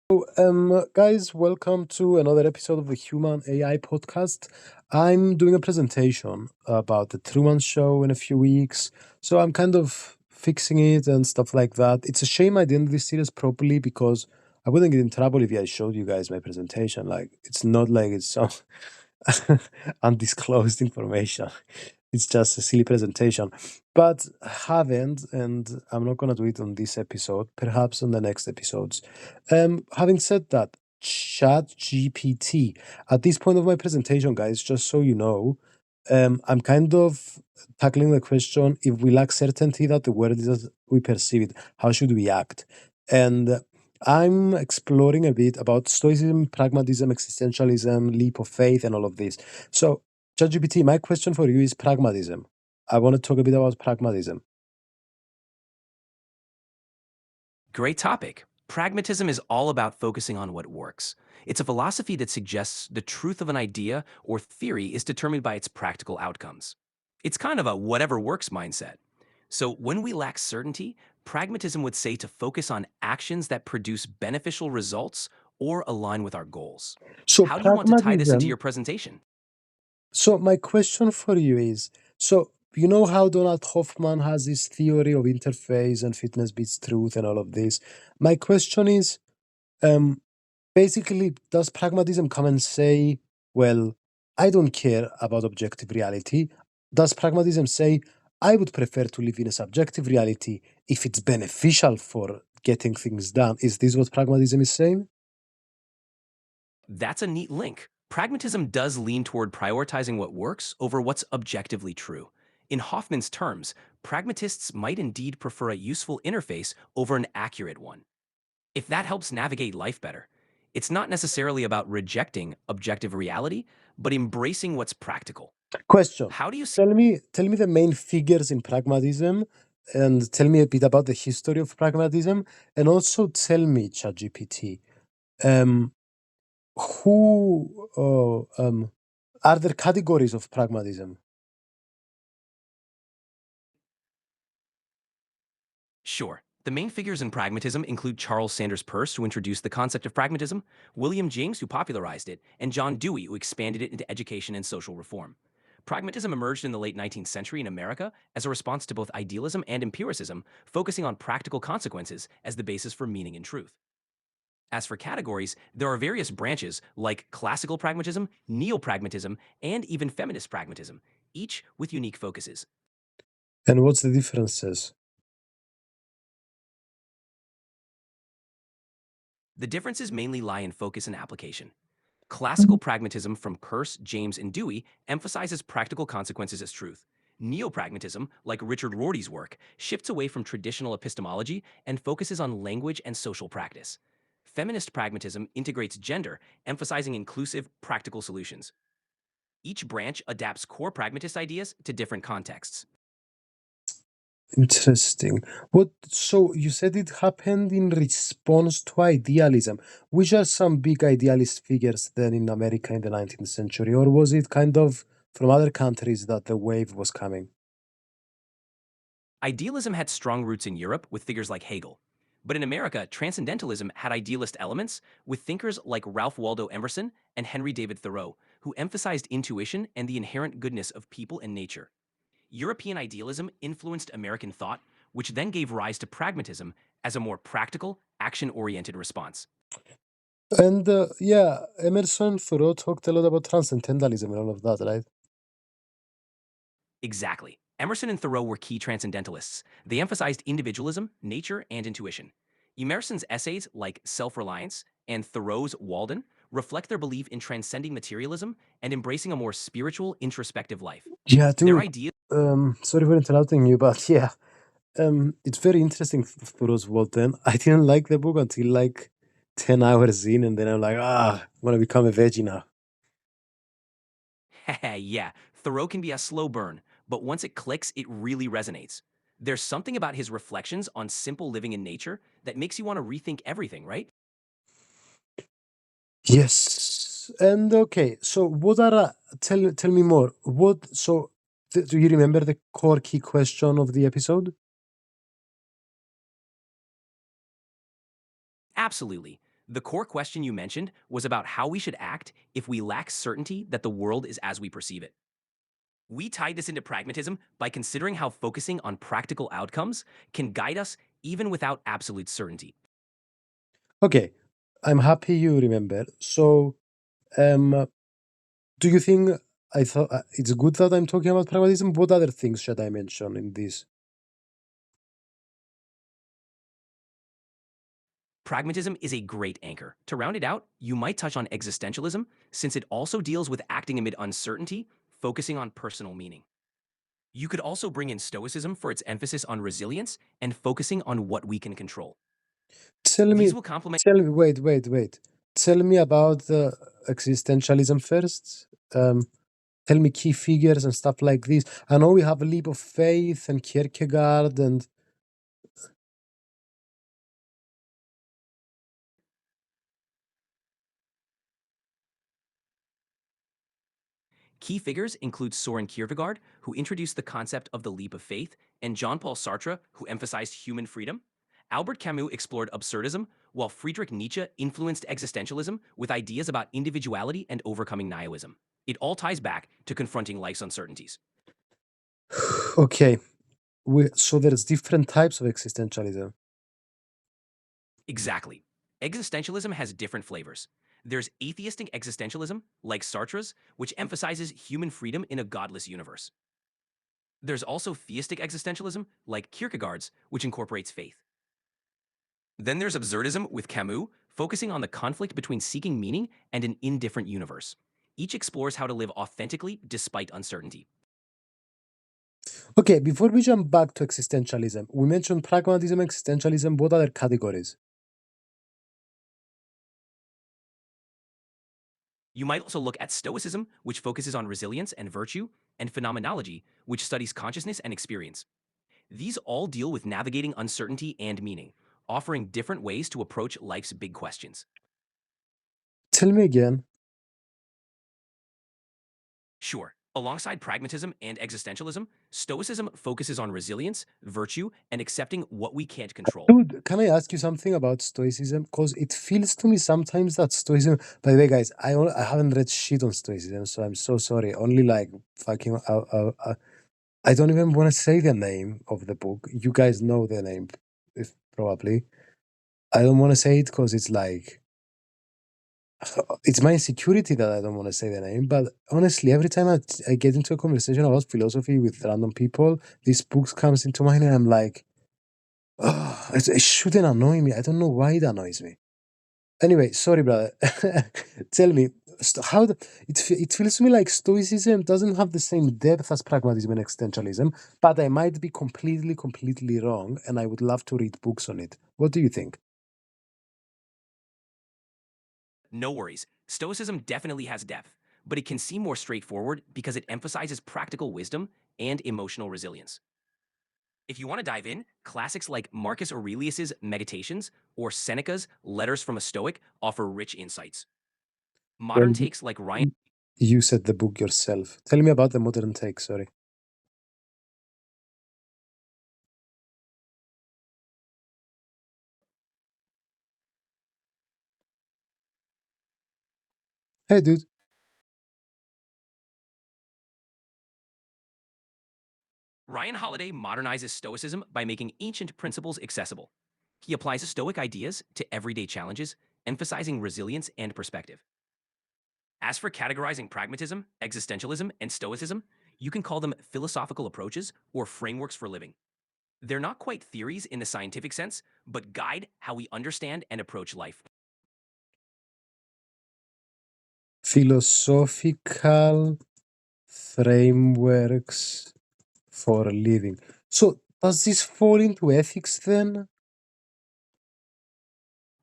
Guys, welcome to another episode of the Human AI podcast. I'm doing a presentation about the Truman Show in a few weeks, so I'm kind of fixing it and stuff like that. It's a shame I didn't do this series properly because I wouldn't get in trouble if I showed you guys my presentation. Like, it's not like it's some undisclosed information. It's just a silly presentation. But I haven't, and I'm not gonna do it on this episode, perhaps on the next episodes. Having said that, Chat GPT. At this point of my presentation, guys, just so you know, I'm kind of tackling the question: if we lack certainty that the world is as we perceive it, how should we act? And I'm exploring a bit about Stoicism, pragmatism, existentialism, leap of faith, and all of this. So, ChatGPT, my question for you is pragmatism. I want to talk a bit about pragmatism. Great topic. Pragmatism is all about focusing on what works. It's a philosophy that suggests the truth of an idea or theory is determined by its practical outcomes. It's kind of a whatever works mindset. So when we lack certainty, pragmatism would say to focus on actions that produce beneficial results or align with our goals. So, How do you want to tie this into pragmatism. your presentation? So, my question for you is so, you know how Donald Hoffman has this theory of interface and fitness beats truth and all of this? My question is um, basically, does pragmatism come and say, well, I don't care about objective reality? Does pragmatism say, I would prefer to live in a subjective reality if it's beneficial for getting things done? Is this what pragmatism is saying? That's a neat link. Pragmatism does lean toward prioritizing what works over what's objectively true. In Hoffman's terms, pragmatists might indeed prefer a useful interface over an accurate one. If that helps navigate life better, it's not necessarily about rejecting objective reality, but embracing what's practical. Question. How do you see? Tell me the main figures in pragmatism and tell me a bit about the history of pragmatism and also tell me, ChatGPT, um, who are there categories of pragmatism? Sure. The main figures in pragmatism include Charles Sanders Peirce, who introduced the concept of pragmatism, William James, who popularized it, and John Dewey, who expanded it into education and social reform. Pragmatism emerged in the late 19th century in America as a response to both idealism and empiricism, focusing on practical consequences as the basis for meaning and truth. As for categories, there are various branches like classical pragmatism, neo pragmatism, and even feminist pragmatism, each with unique focuses. And what's the differences? The differences mainly lie in focus and application. Classical pragmatism from Peirce, James, and Dewey emphasizes practical consequences as truth. Neo-pragmatism, like Richard Rorty's work, shifts away from traditional epistemology and focuses on language and social practice. Feminist pragmatism integrates gender, emphasizing inclusive, practical solutions. Each branch adapts core pragmatist ideas to different contexts. Interesting. What so you said it happened in response to idealism. Which are some big idealist figures then in America in the 19th century, or was it kind of from other countries that the wave was coming? Idealism had strong roots in Europe with figures like Hegel. But in America, transcendentalism had idealist elements with thinkers like Ralph Waldo Emerson and Henry David Thoreau, who emphasized intuition and the inherent goodness of people and nature. European idealism influenced American thought, which then gave rise to pragmatism as a more practical, action oriented response. And yeah, Emerson Thoreau talked a lot about transcendentalism and all of that, right? Exactly. Emerson and Thoreau were key transcendentalists. They emphasized individualism, nature, and intuition. Emerson's essays, like Self Reliance, and Thoreau's Walden, reflect their belief in transcending materialism and embracing a more spiritual, introspective life. Yeah, Their dude. ideas Sorry for interrupting you, but yeah, it's very interesting for us, Walton. I didn't like the book until like 10 hours in, and then I'm like, I want to become a veggie now. yeah, Thoreau can be a slow burn, but once it clicks, it really resonates. There's something about his reflections on simple living in nature that makes you want to rethink everything, right? Yes. And okay, so what are tell me more. What so do you remember the core key question of the episode? Absolutely. The core question you mentioned was about how we should act if we lack certainty that the world is as we perceive it. We tied this into pragmatism by considering how focusing on practical outcomes can guide us even without absolute certainty. Okay, I'm happy you remember. So, um, do you think I thought it's good that I'm talking about pragmatism? What other things should I mention in this? Pragmatism is a great anchor. To round it out, you might touch on existentialism, since it also deals with acting amid uncertainty, focusing on personal meaning. You could also bring in Stoicism for its emphasis on resilience and focusing on what we can control. Tell me, These will complement. wait. Tell me about the existentialism first. Tell me key figures and stuff like this. I know we have a leap of faith and Kierkegaard and Key figures include Soren Kierkegaard, who introduced the concept of the leap of faith, and Jean-Paul Sartre, who emphasized human freedom. Albert Camus explored absurdism, while Friedrich Nietzsche influenced existentialism with ideas about individuality and overcoming nihilism. It all ties back to confronting life's uncertainties. okay. So there's different types of existentialism. Exactly. Existentialism has different flavors. There's atheistic existentialism, like Sartre's, which emphasizes human freedom in a godless universe. There's also theistic existentialism, like Kierkegaard's, which incorporates faith. Then there's absurdism with Camus, focusing on the conflict between seeking meaning and an indifferent universe. Each explores how to live authentically despite uncertainty. Okay, before we jump back to existentialism, we mentioned pragmatism, existentialism. What other categories? You might also look at Stoicism, which focuses on resilience and virtue, and phenomenology, which studies consciousness and experience. These all deal with navigating uncertainty and meaning, offering different ways to approach life's big questions. Tell me again. Sure, alongside pragmatism and existentialism, Stoicism focuses on resilience, virtue, and accepting what we can't control. Dude, can I ask you something about Stoicism? Because it feels to me sometimes that Stoicism. By the way, guys, I haven't read shit on Stoicism, so I'm so sorry. Only like fucking. I don't even want to say the name of the book. You guys know the name, if probably. I don't want to say it because it's like it's my insecurity that I don't want to say the name. But honestly, every time I get into a conversation about philosophy with random people, this book comes into mind, and I'm like, oh, it shouldn't annoy me. I don't know why it annoys me. Anyway, sorry, brother. Tell me, it feels to me like Stoicism doesn't have the same depth as pragmatism and existentialism, but I might be completely wrong, and I would love to read books on it. What do you think? No worries, Stoicism definitely has depth, but it can seem more straightforward because it emphasizes practical wisdom and emotional resilience. If you want to dive in, classics like Marcus Aurelius's Meditations or Seneca's Letters from a Stoic offer rich insights. Well, Modern takes like Ryan. you said the book yourself. Tell me about the modern take. Sorry. Hey, dude. Ryan Holiday modernizes Stoicism by making ancient principles accessible. He applies Stoic ideas to everyday challenges, emphasizing resilience and perspective. As for categorizing pragmatism, existentialism, and Stoicism, you can call them philosophical approaches or frameworks for living. They're not quite theories in the scientific sense, but guide how we understand and approach life. Philosophical frameworks for living. So, does this fall into ethics then?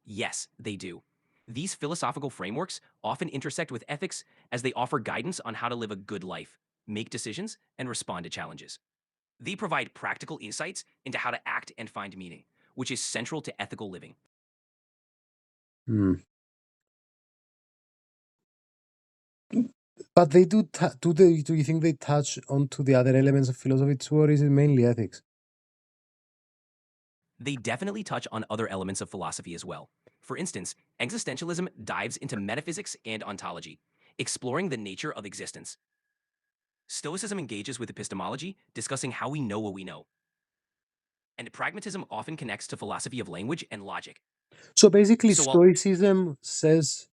Yes, they do. These philosophical frameworks often intersect with ethics as they offer guidance on how to live a good life, make decisions, and respond to challenges. They provide practical insights into how to act and find meaning, which is central to ethical living. Hmm. But they do you think they touch onto the other elements of philosophy too, or is it mainly ethics? They definitely touch on other elements of philosophy as well. For instance, existentialism dives into metaphysics and ontology, exploring the nature of existence. Stoicism engages with epistemology, discussing how we know what we know. And pragmatism often connects to philosophy of language and logic. So basically, So while Stoicism says,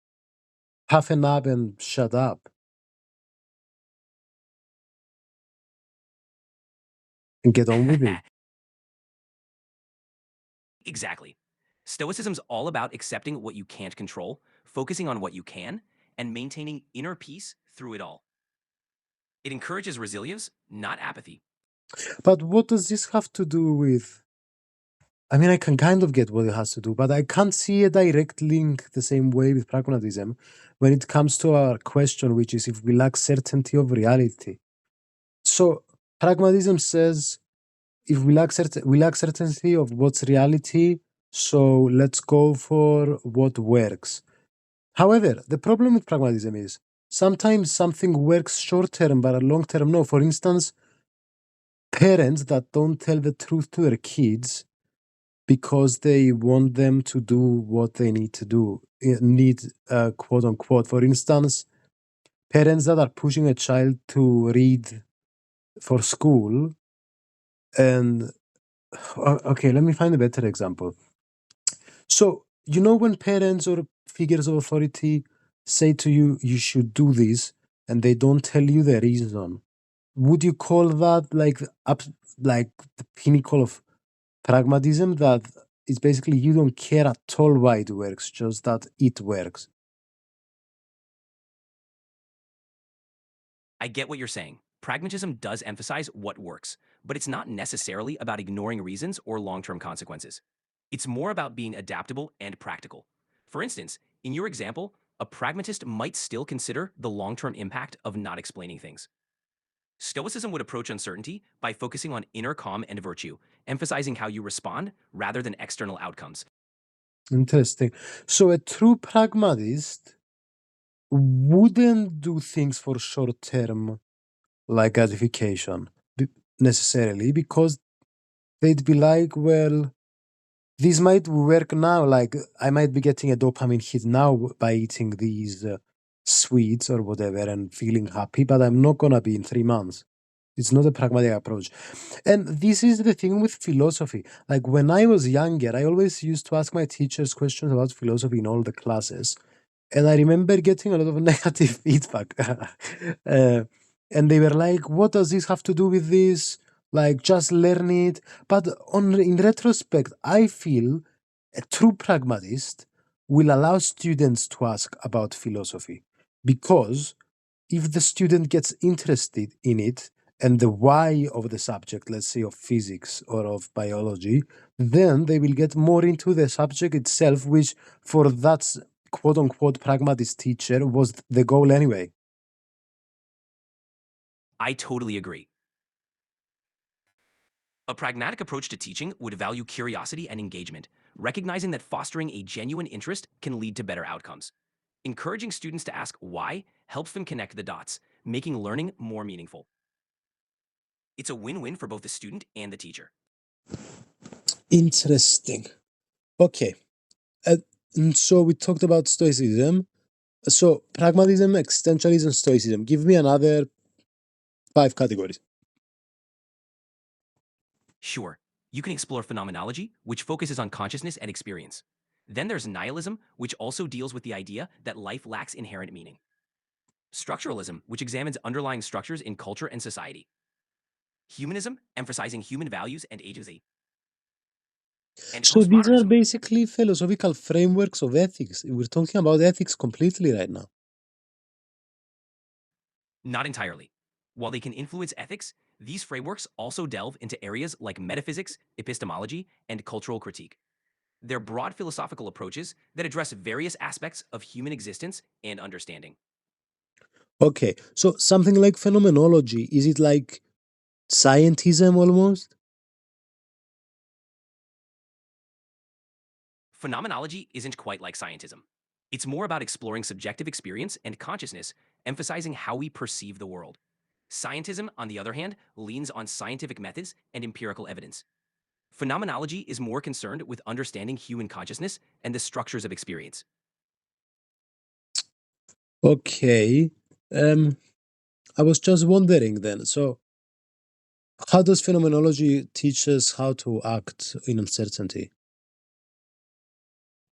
"Half an up and shut up and get on with it." exactly. Stoicism's all about accepting what you can't control, focusing on what you can, and maintaining inner peace through it all. It encourages resilience, not apathy. But what does this have to do with? I mean, I can kind of get what it has to do, but I can't see a direct link the same way with pragmatism when it comes to our question, which is if we lack certainty of reality. So pragmatism says if we lack certainty of what's reality, so let's go for what works. However, the problem with pragmatism is sometimes something works short term, but long term no. For instance, parents that don't tell the truth to their kids because they want them to do what they need to do, need quote unquote. For instance, parents that are pushing a child to read for school and okay, let me find a better example. So, you know, when parents or figures of authority say to you, you should do this, and they don't tell you the reason, would you call that like like the pinnacle of pragmatism? That it's basically you don't care at all why it works, just that it works. I get what you're saying. Pragmatism does emphasize what works, but it's not necessarily about ignoring reasons or long term consequences. It's more about being adaptable and practical. For instance, in your example, a pragmatist might still consider the long term impact of not explaining things. Stoicism would approach uncertainty by focusing on inner calm and virtue, emphasizing how you respond rather than external outcomes. Interesting. So, a true pragmatist wouldn't do things for short term like gratification necessarily because they'd be like, well, this might work now. Like, I might be getting a dopamine hit now by eating these sweets or whatever and feeling happy, but I'm not gonna be in 3 months. It's not a pragmatic approach. And this is the thing with philosophy. Like, when I was younger, I always used to ask my teachers questions about philosophy in all the classes. And I remember getting a lot of negative feedback. uh, and they were like, what does this have to do with this? Like, just learn it. But in retrospect, I feel a true pragmatist will allow students to ask about philosophy because if the student gets interested in it and the why of the subject, let's say of physics or of biology, then they will get more into the subject itself, which for that quote unquote pragmatist teacher was the goal anyway. I totally agree. A pragmatic approach to teaching would value curiosity and engagement, recognizing that fostering a genuine interest can lead to better outcomes. Encouraging students to ask why helps them connect the dots, making learning more meaningful. It's a win win for both the student and the teacher. Interesting. Okay. Uh, and so we talked about stoicism. So pragmatism, existentialism, stoicism. Give me another five categories. Sure, you can explore phenomenology, which focuses on consciousness and experience. Then there's nihilism, which also deals with the idea that life lacks inherent meaning. Structuralism, which examines underlying structures in culture and society. Humanism, emphasizing human values and agency. And So these are postmodernism, basically philosophical frameworks of ethics. We're talking about ethics completely right now. not entirely. While they can influence ethics, these frameworks also delve into areas like metaphysics, epistemology, and cultural critique. They're broad philosophical approaches that address various aspects of human existence and understanding. Okay, so something like phenomenology, is it like scientism almost? Phenomenology isn't quite like scientism. It's more about exploring subjective experience and consciousness, emphasizing how we perceive the world. Scientism, on the other hand, leans on scientific methods and empirical evidence. Phenomenology is more concerned with understanding human consciousness and the structures of experience. Okay. Um, I was just wondering then. So, how does phenomenology teach us how to act in uncertainty?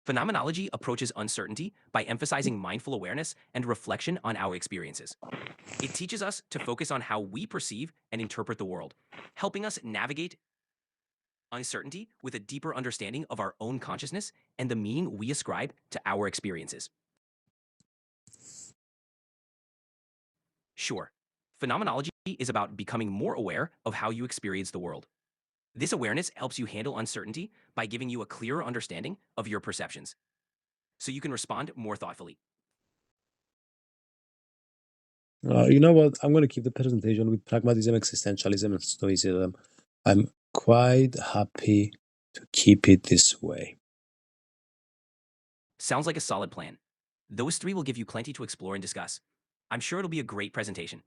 Phenomenology approaches uncertainty by emphasizing mindful awareness and reflection on our experiences. It teaches us to focus on how we perceive and interpret the world, helping us navigate uncertainty with a deeper understanding of our own consciousness and the meaning we ascribe to our experiences. Sure, phenomenology is about becoming more aware of how you experience the world. This awareness helps you handle uncertainty by giving you a clearer understanding of your perceptions, so you can respond more thoughtfully. You know what? I'm going to keep the presentation with pragmatism, existentialism, and stoicism. I'm quite happy to keep it this way. Sounds like a solid plan. Those three will give you plenty to explore and discuss. I'm sure it'll be a great presentation.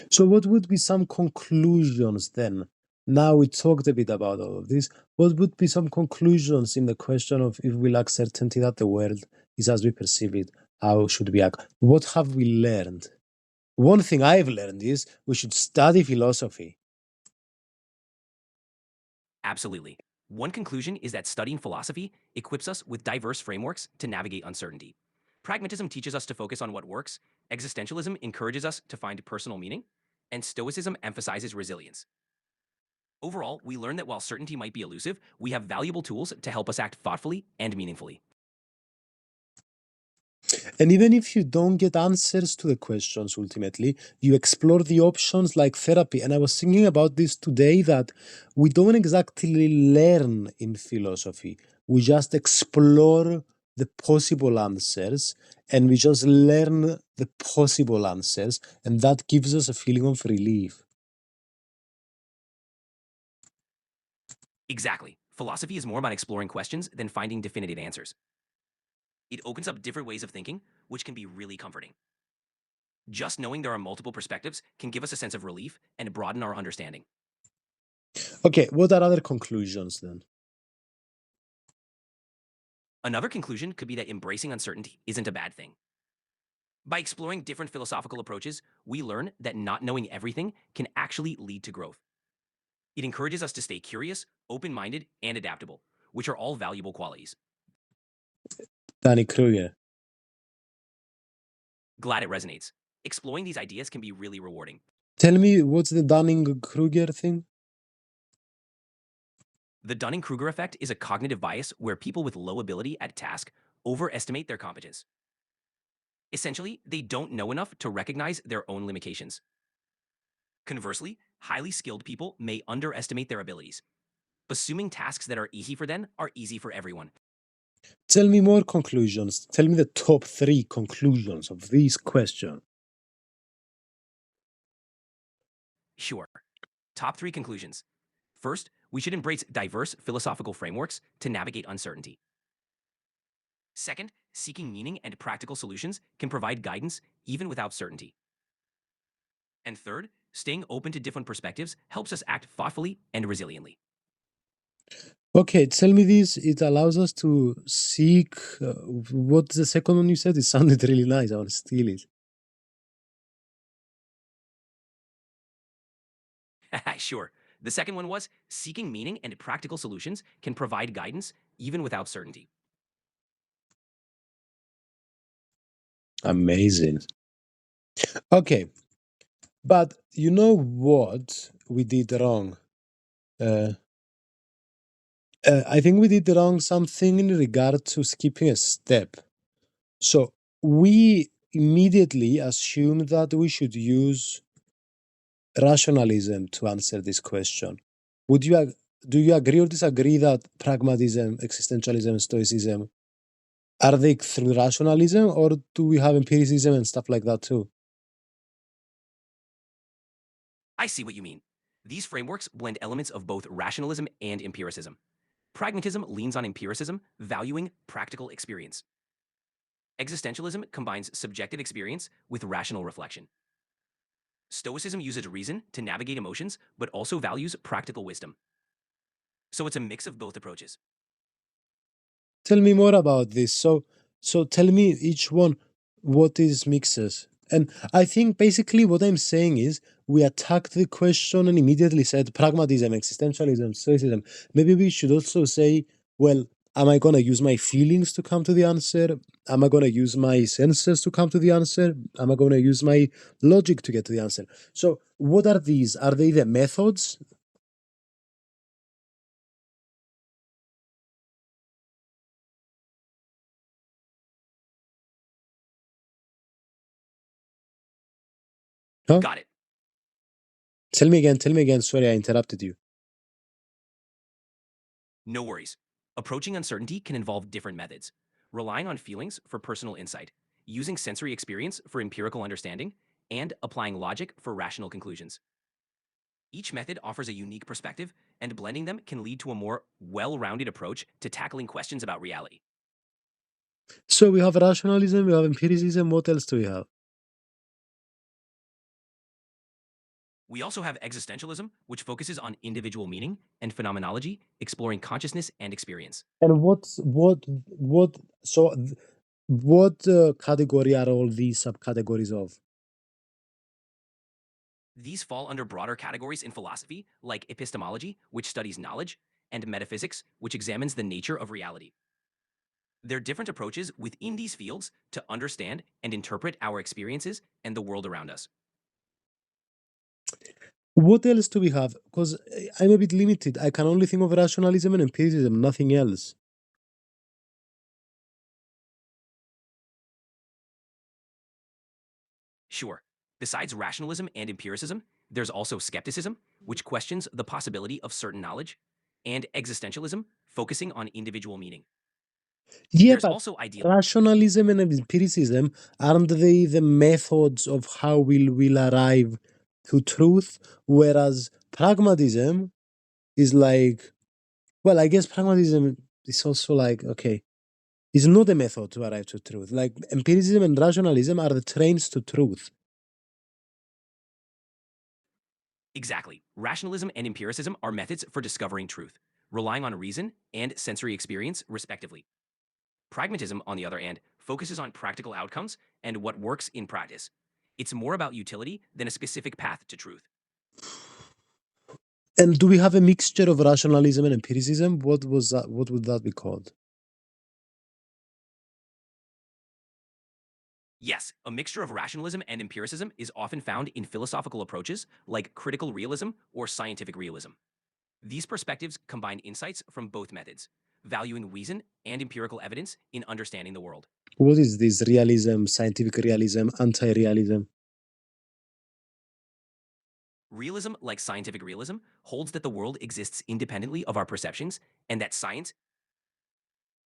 So, what would be some conclusions then? Now we talked a bit about all of this. What would be some conclusions in the question of if we lack certainty that the world is as we perceive it, how should we act? What have we learned? One thing I've learned is we should study philosophy. Absolutely. One conclusion is that studying philosophy equips us with diverse frameworks to navigate uncertainty. Pragmatism teaches us to focus on what works, existentialism encourages us to find personal meaning, and Stoicism emphasizes resilience. Overall, we learn that while certainty might be elusive, we have valuable tools to help us act thoughtfully and meaningfully. And even if you don't get answers to the questions ultimately, you explore the options like therapy. And I was thinking about this today that we don't exactly learn in philosophy, we just explore the possible answers and we just learn the possible answers. And that gives us a feeling of relief. Exactly. Philosophy is more about exploring questions than finding definitive answers. It opens up different ways of thinking, which can be really comforting. Just knowing there are multiple perspectives can give us a sense of relief and broaden our understanding. Okay, what are other conclusions then? Another conclusion could be that embracing uncertainty isn't a bad thing. By exploring different philosophical approaches, we learn that not knowing everything can actually lead to growth. It encourages us to stay curious, open minded, and adaptable, which are all valuable qualities. Danny Kruger. Glad it resonates. Exploring these ideas can be really rewarding. Tell me, what's the Dunning Kruger thing? The Dunning Kruger effect is a cognitive bias where people with low ability at a task overestimate their competence. Essentially, they don't know enough to recognize their own limitations. Conversely, highly skilled people may underestimate their abilities, assuming tasks that are easy for them are easy for everyone. Tell me more conclusions. Tell me the top three conclusions of this question. Sure. Top three conclusions. First, we should embrace diverse philosophical frameworks to navigate uncertainty. Second, seeking meaning and practical solutions can provide guidance even without certainty. And third, staying open to different perspectives helps us act thoughtfully and resiliently. Okay, tell me this. It allows us to seek. What's the second one you said? It sounded really nice. I want to steal it. Sure. The second one was seeking meaning and practical solutions can provide guidance even without certainty. Amazing. Okay, but you know what we did wrong? Uh, I think we did wrong something in regard to skipping a step. So we immediately assumed that we should use rationalism to answer this question. Would you do you agree or disagree that pragmatism, existentialism, and stoicism are they through rationalism, or do we have empiricism and stuff like that too? I see what you mean. These frameworks blend elements of both rationalism and empiricism. Pragmatism leans on empiricism, valuing practical experience. Existentialism combines subjective experience with rational reflection. Stoicism uses reason to navigate emotions, but also values practical wisdom. So it's a mix of both approaches. Tell me more about this. So tell me each one what is mixes. And I think basically what I'm saying is we attacked the question and immediately said pragmatism, existentialism, stoicism. Maybe we should also say, well, am I gonna use my feelings to come to the answer? Am I gonna use my senses to come to the answer? Am I gonna use my logic to get to the answer? So what are these? Are they the methods? Huh? Got it. Tell me again. Sorry, I interrupted you. No worries. Approaching uncertainty can involve different methods: relying on feelings for personal insight, using sensory experience for empirical understanding, and applying logic for rational conclusions. Each method offers a unique perspective, and blending them can lead to a more well rounded approach to tackling questions about reality. So we have rationalism, we have empiricism. What else do we have? We also have existentialism, which focuses on individual meaning and phenomenology, exploring consciousness and experience. And what? So what category are all these subcategories of? These fall under broader categories in philosophy, like epistemology, which studies knowledge, and metaphysics, which examines the nature of reality. There are different approaches within these fields to understand and interpret our experiences and the world around us. What else do we have? Because I'm a bit limited. I can only think of rationalism and empiricism, nothing else. Sure, besides rationalism and empiricism, there's also skepticism, which questions the possibility of certain knowledge, and existentialism, focusing on individual meaning. Yeah, There's but also ideal. rationalism and empiricism aren't they the methods of how we'll arrive to truth? Whereas pragmatism is like, well, I guess pragmatism is also like, okay, it's not a method to arrive to truth. Like empiricism and rationalism are the trains to truth. Exactly. Rationalism and empiricism are methods for discovering truth, relying on reason and sensory experience, respectively. Pragmatism, on the other hand, focuses on practical outcomes and what works in practice. It's more about utility than a specific path to truth. And do we have a mixture of rationalism and empiricism? What was that? What would that be called? Yes, a mixture of rationalism and empiricism is often found in philosophical approaches like critical realism or scientific realism. These perspectives combine insights from both methods, valuing reason and empirical evidence in understanding the world. What is this realism, scientific realism, anti-realism? Realism, like scientific realism, holds that the world exists independently of our perceptions and that science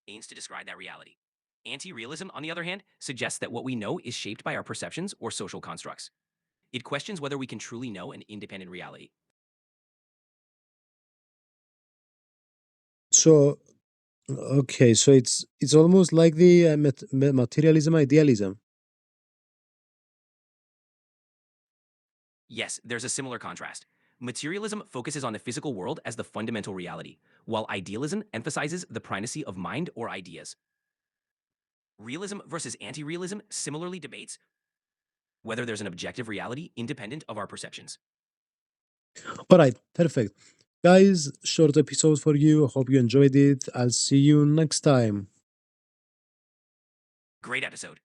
aims to describe that reality. Anti realism, on the other hand, suggests that what we know is shaped by our perceptions or social constructs. It questions whether we can truly know an independent reality. So okay, so it's almost like the materialism idealism. Yes, there's a similar contrast. Materialism focuses on the physical world as the fundamental reality, while idealism emphasizes the primacy of mind or ideas. Realism versus anti realism similarly debates whether there's an objective reality independent of our perceptions. All right, perfect. Guys, short episode for you. Hope you enjoyed it. I'll see you next time. Great episode.